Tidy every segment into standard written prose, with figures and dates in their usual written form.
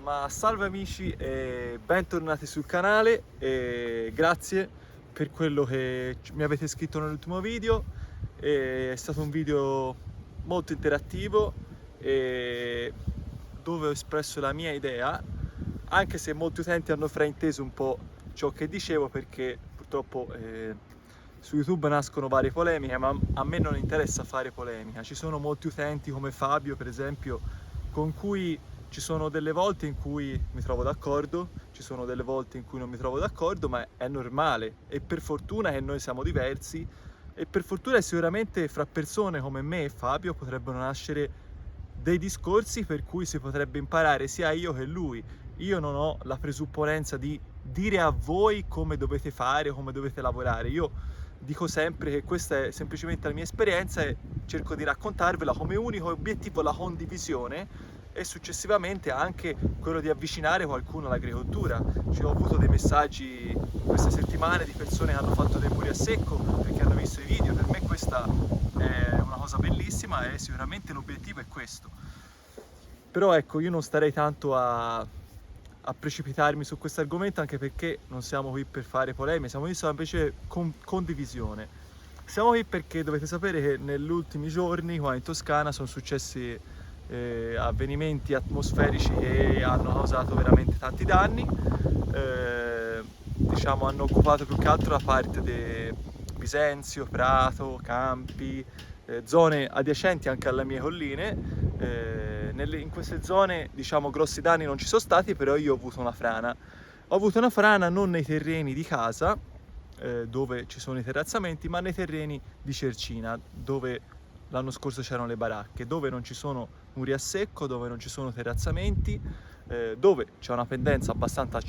Ma salve amici e bentornati sul canale e grazie per quello che mi avete scritto nell'ultimo video. È stato un video molto interattivo e dove ho espresso la mia idea, anche se molti utenti hanno frainteso un po' ciò che dicevo, perché purtroppo su YouTube nascono varie polemiche, ma a me non interessa fare polemica. Ci sono molti utenti come Fabio, per esempio, con cui ci sono delle volte in cui mi trovo d'accordo, ci sono delle volte in cui non mi trovo d'accordo, ma è normale, e per fortuna che noi siamo diversi, e per fortuna sicuramente fra persone come me e Fabio potrebbero nascere dei discorsi per cui si potrebbe imparare sia io che lui. Io non ho la presupponenza di dire a voi come dovete fare, come dovete lavorare. Io dico sempre che questa è semplicemente la mia esperienza e cerco di raccontarvela come unico obiettivo la condivisione e successivamente anche quello di avvicinare qualcuno all'agricoltura. Ci ho avuto dei messaggi queste settimane di persone che hanno fatto dei muri a secco perché hanno visto i video. Per me questa è una cosa bellissima e sicuramente l'obiettivo è questo. Però ecco, io non starei tanto a precipitarmi su questo argomento, anche perché non siamo qui per fare polemiche, siamo qui invece condivisione. Siamo qui perché dovete sapere che negli ultimi giorni qua in Toscana sono successi avvenimenti atmosferici che hanno causato veramente tanti danni. Diciamo hanno occupato più che altro la parte di Bisenzio, Prato, Campi, zone adiacenti anche alle mie colline. In queste zone, diciamo, grossi danni non ci sono stati, però io ho avuto una frana. Ho avuto una frana non nei terreni di casa, dove ci sono i terrazzamenti, ma nei terreni di Cercina, dove l'anno scorso c'erano le baracche, dove non ci sono muri a secco, dove non ci sono terrazzamenti, dove c'è una pendenza abbastanza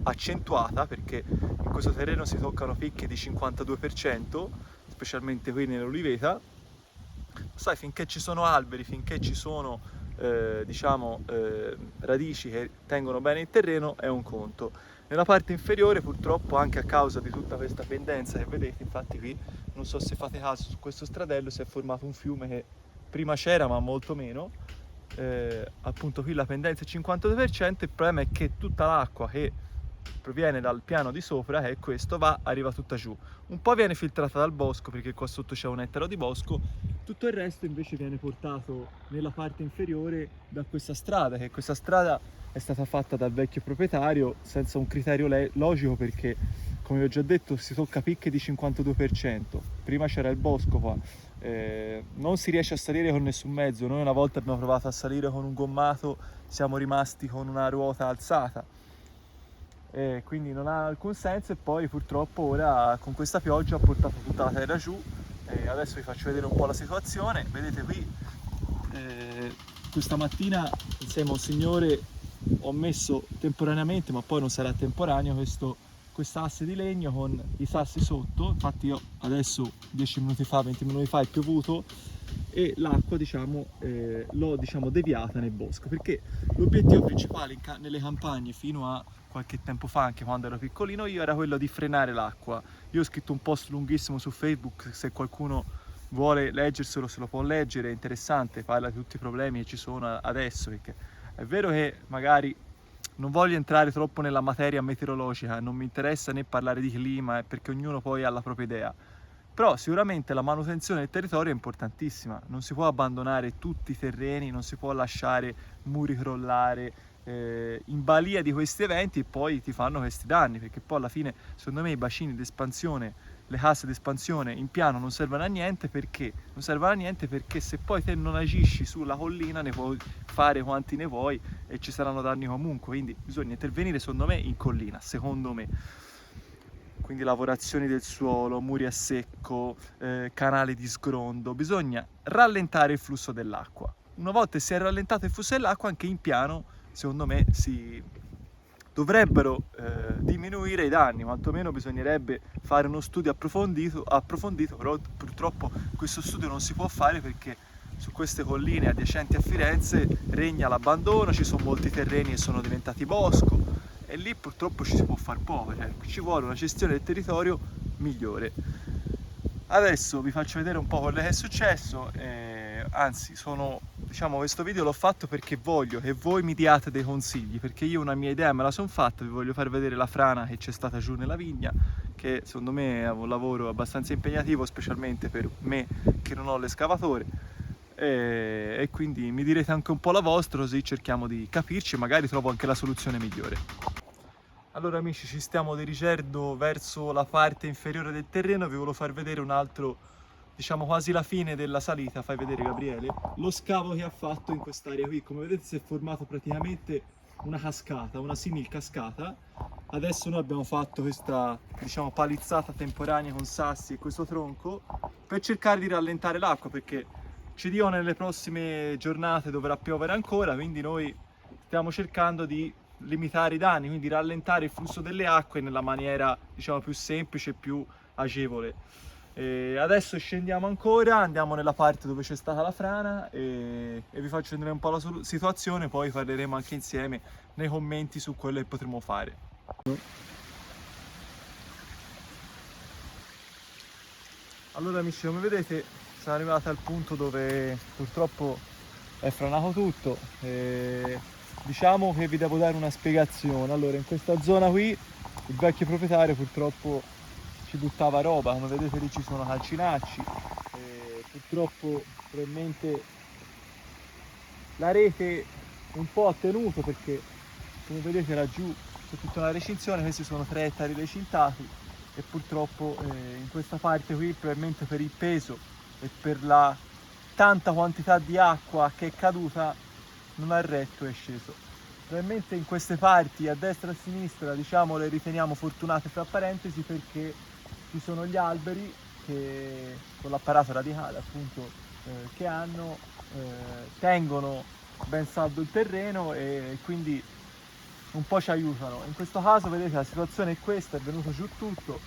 accentuata, perché in questo terreno si toccano picche di 52%, specialmente qui nell'Oliveta. Sai, finché ci sono alberi, finché ci sono radici che tengono bene il terreno, è un conto. Nella parte inferiore, purtroppo, anche a causa di tutta questa pendenza che vedete, infatti qui, non so se fate caso, su questo stradello si è formato un fiume che prima c'era ma molto meno. Appunto qui la pendenza è 52%, il problema è che tutta l'acqua che proviene dal piano di sopra, che è questo, arriva tutta giù. Un po' viene filtrata dal bosco, perché qua sotto c'è 1 ettaro di bosco, tutto il resto invece viene portato nella parte inferiore da questa strada, che questa strada è stata fatta dal vecchio proprietario senza un criterio logico, perché come vi ho già detto si tocca picche di 52%, prima c'era il bosco qua, non si riesce a salire con nessun mezzo. Noi una volta abbiamo provato a salire con un gommato, siamo rimasti con una ruota alzata, quindi non ha alcun senso. E poi purtroppo ora con questa pioggia ha portato tutta la terra giù. Adesso vi faccio vedere un po' la situazione. Vedete qui, questa mattina insieme a un signore ho messo temporaneamente, ma poi non sarà temporaneo, quest'asse di legno con i sassi sotto. Infatti io adesso 10 minuti fa, 20 minuti fa è piovuto e l'acqua l'ho deviata nel bosco, perché l'obiettivo principale nelle campagne fino a qualche tempo fa, anche quando ero piccolino io, era quello di frenare l'acqua. Io ho scritto un post lunghissimo su Facebook, se qualcuno vuole leggerselo se lo può leggere, è interessante, parla di tutti i problemi che ci sono adesso, perché è vero che magari non voglio entrare troppo nella materia meteorologica, non mi interessa né parlare di clima, perché ognuno poi ha la propria idea. Però sicuramente la manutenzione del territorio è importantissima, non si può abbandonare tutti i terreni, non si può lasciare muri crollare in balia di questi eventi, e poi ti fanno questi danni, perché poi alla fine secondo me i bacini di espansione, le casse di espansione in piano non servono a niente, perché non servono a niente perché se poi te non agisci sulla collina ne puoi fare quanti ne vuoi e ci saranno danni comunque. Quindi bisogna intervenire secondo me in collina, secondo me. Quindi lavorazioni del suolo, muri a secco, canali di sgrondo, bisogna rallentare il flusso dell'acqua. Una volta che si è rallentato il flusso dell'acqua, anche in piano, secondo me, si dovrebbero diminuire i danni, quantomeno bisognerebbe fare uno studio approfondito, però purtroppo questo studio non si può fare perché su queste colline adiacenti a Firenze regna l'abbandono, ci sono molti terreni che sono diventati bosco, e lì purtroppo ci si può far poco, cioè ci vuole una gestione del territorio migliore. Adesso vi faccio vedere un po' quello che è successo, anzi sono diciamo, questo video l'ho fatto perché voglio che voi mi diate dei consigli, perché io una mia idea me la sono fatta, vi voglio far vedere la frana che c'è stata giù nella vigna, che secondo me è un lavoro abbastanza impegnativo, specialmente per me che non ho l'escavatore, e quindi mi direte anche un po' la vostra, così cerchiamo di capirci e magari trovo anche la soluzione migliore. Allora amici, ci stiamo dirigendo verso la parte inferiore del terreno, vi volevo far vedere un altro, diciamo quasi la fine della salita. Fai vedere Gabriele, lo scavo che ha fatto in quest'area qui. Come vedete si è formato praticamente una cascata, una simil cascata. Adesso noi abbiamo fatto questa, diciamo, palizzata temporanea con sassi e questo tronco per cercare di rallentare l'acqua, perché ci dicono nelle prossime giornate dovrà piovere ancora, quindi noi stiamo cercando di limitare i danni, quindi rallentare il flusso delle acque nella maniera, diciamo, più semplice e più agevole. Adesso scendiamo ancora, andiamo nella parte dove c'è stata la frana e vi faccio vedere un po' la situazione, poi parleremo anche insieme nei commenti su quello che potremo fare. Allora amici, come vedete sono arrivato al punto dove purtroppo è franato tutto. Diciamo che vi devo dare una spiegazione. Allora, in questa zona qui il vecchio proprietario purtroppo ci buttava roba, come vedete lì ci sono calcinacci, purtroppo probabilmente la rete un po' ha tenuto, perché come vedete laggiù c'è tutta una recinzione, questi sono 3 ettari recintati e purtroppo in questa parte qui probabilmente per il peso e per la tanta quantità di acqua che è caduta non ha retto e è sceso. Probabilmente in queste parti a destra e a sinistra, diciamo, le riteniamo fortunate fra parentesi, perché ci sono gli alberi che con l'apparato radicale appunto che hanno tengono ben saldo il terreno e quindi un po' ci aiutano. In questo caso vedete la situazione è questa, è venuto giù tutto,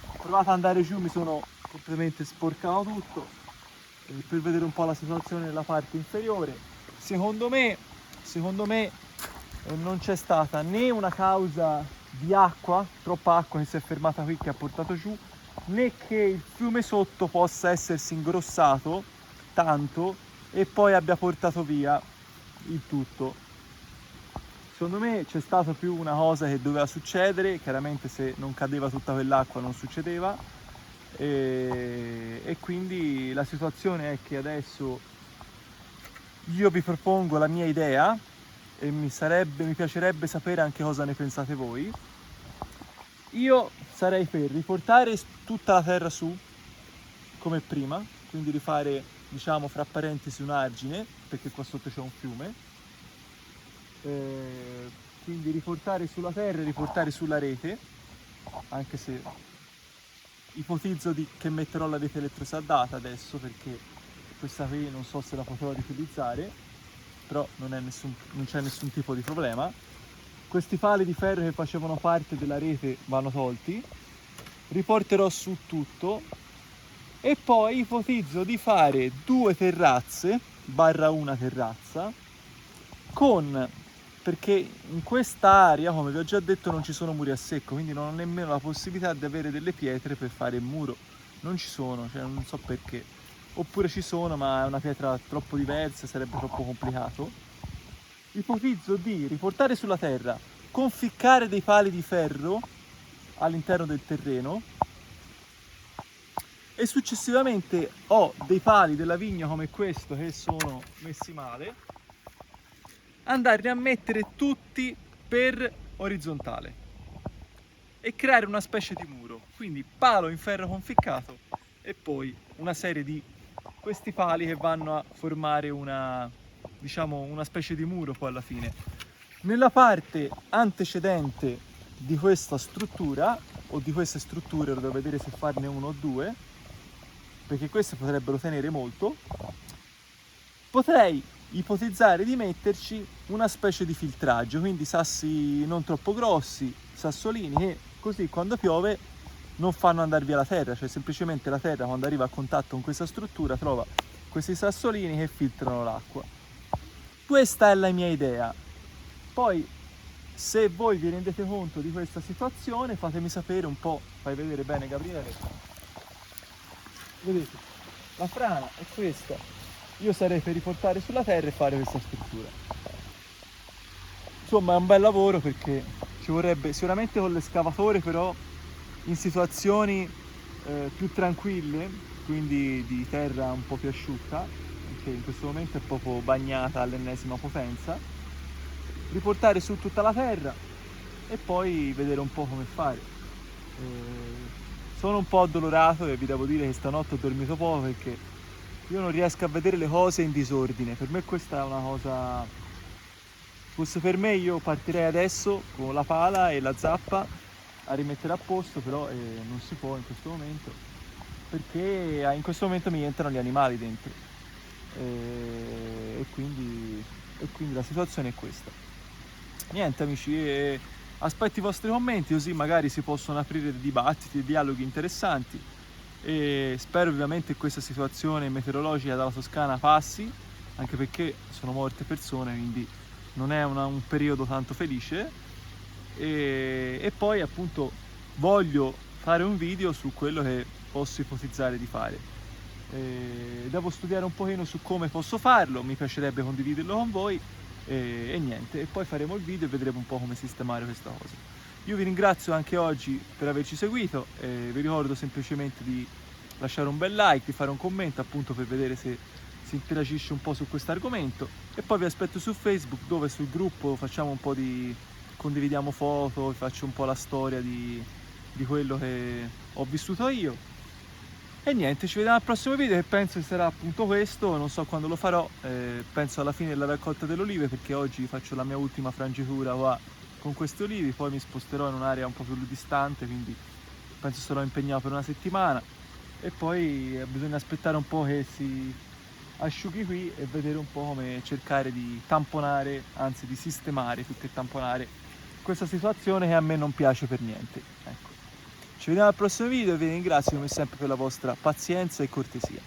ho provato ad andare giù, mi sono completamente sporcato tutto, per vedere un po' la situazione nella parte inferiore. Secondo me non c'è stata né una causa di acqua, troppa acqua che si è fermata qui che ha portato giù, né che il fiume sotto possa essersi ingrossato tanto e poi abbia portato via il tutto. Secondo me c'è stata più una cosa che doveva succedere, chiaramente se non cadeva tutta quell'acqua non succedeva, e quindi la situazione è che adesso io vi propongo la mia idea e mi piacerebbe sapere anche cosa ne pensate voi. Io sarei per riportare tutta la terra su come prima, quindi rifare, diciamo, fra parentesi un argine, perché qua sotto c'è un fiume, quindi riportare sulla terra e riportare sulla rete, anche se ipotizzo che metterò la rete elettrosaldata adesso, perché questa qui non so se la potrò riutilizzare, però non c'è nessun tipo di problema. Questi pali di ferro che facevano parte della rete vanno tolti, riporterò su tutto e poi ipotizzo di fare 2 terrazze barra una terrazza perché in questa area, come vi ho già detto, non ci sono muri a secco, quindi non ho nemmeno la possibilità di avere delle pietre per fare il muro. Non ci sono, cioè non so perché. Oppure ci sono, ma è una pietra troppo diversa, sarebbe troppo complicato. Ipotizzo di riportare sulla terra, conficcare dei pali di ferro all'interno del terreno e successivamente ho dei pali della vigna come questo che sono messi male, andarli a mettere tutti per orizzontale e creare una specie di muro, quindi palo in ferro conficcato e poi una serie di questi pali che vanno a formare una, diciamo, una specie di muro poi alla fine. Nella parte antecedente di questa struttura o di queste strutture devo vedere se farne uno o due, perché queste potrebbero tenere molto, potrei ipotizzare di metterci una specie di filtraggio, quindi sassi non troppo grossi, sassolini che così quando piove non fanno andare via la terra, cioè semplicemente la terra quando arriva a contatto con questa struttura trova questi sassolini che filtrano l'acqua. Questa è la mia idea. Poi se voi vi rendete conto di questa situazione fatemi sapere un po'. Fai vedere bene Gabriele. Vedete, la frana è questa, io sarei per riportare sulla terra e fare questa struttura. Insomma è un bel lavoro perché ci vorrebbe sicuramente con l'escavatore, però in situazioni più tranquille, quindi di terra un po' più asciutta, che in questo momento è proprio bagnata all'ennesima potenza, riportare su tutta la terra e poi vedere un po' come fare. Sono un po' addolorato e vi devo dire che stanotte ho dormito poco perché io non riesco a vedere le cose in disordine. Per me questa è una cosa... Fosse per me io partirei adesso con la pala e la zappa a rimettere a posto, però non si può in questo momento perché in questo momento mi entrano gli animali dentro e quindi la situazione è questa. Niente amici, aspetto i vostri commenti così magari si possono aprire dei dibattiti, dei dialoghi interessanti e spero ovviamente che questa situazione meteorologica dalla Toscana passi, anche perché sono morte persone, quindi non è un periodo tanto felice e poi appunto voglio fare un video su quello che posso ipotizzare di fare. Devo studiare un pochino su come posso farlo, mi piacerebbe condividerlo con voi e niente, e poi faremo il video e vedremo un po' come sistemare questa cosa. Io vi ringrazio anche oggi per averci seguito, vi ricordo semplicemente di lasciare un bel like, di fare un commento appunto per vedere se si interagisce un po' su questo argomento e poi vi aspetto su Facebook dove sul gruppo facciamo un po' di condividiamo foto, vi faccio un po' la storia di quello che ho vissuto io e niente, ci vediamo al prossimo video che penso che sarà appunto questo, non so quando lo farò, penso alla fine della raccolta delle olive perché oggi faccio la mia ultima frangitura qua con queste olive, poi mi sposterò in un'area un po' più distante, quindi penso sarò impegnato per una settimana e poi bisogna aspettare un po' che si asciughi qui e vedere un po' come cercare di tamponare, anzi di sistemare più che tamponare questa situazione che a me non piace per niente. Ecco. Ci vediamo al prossimo video e vi ringrazio come sempre per la vostra pazienza e cortesia.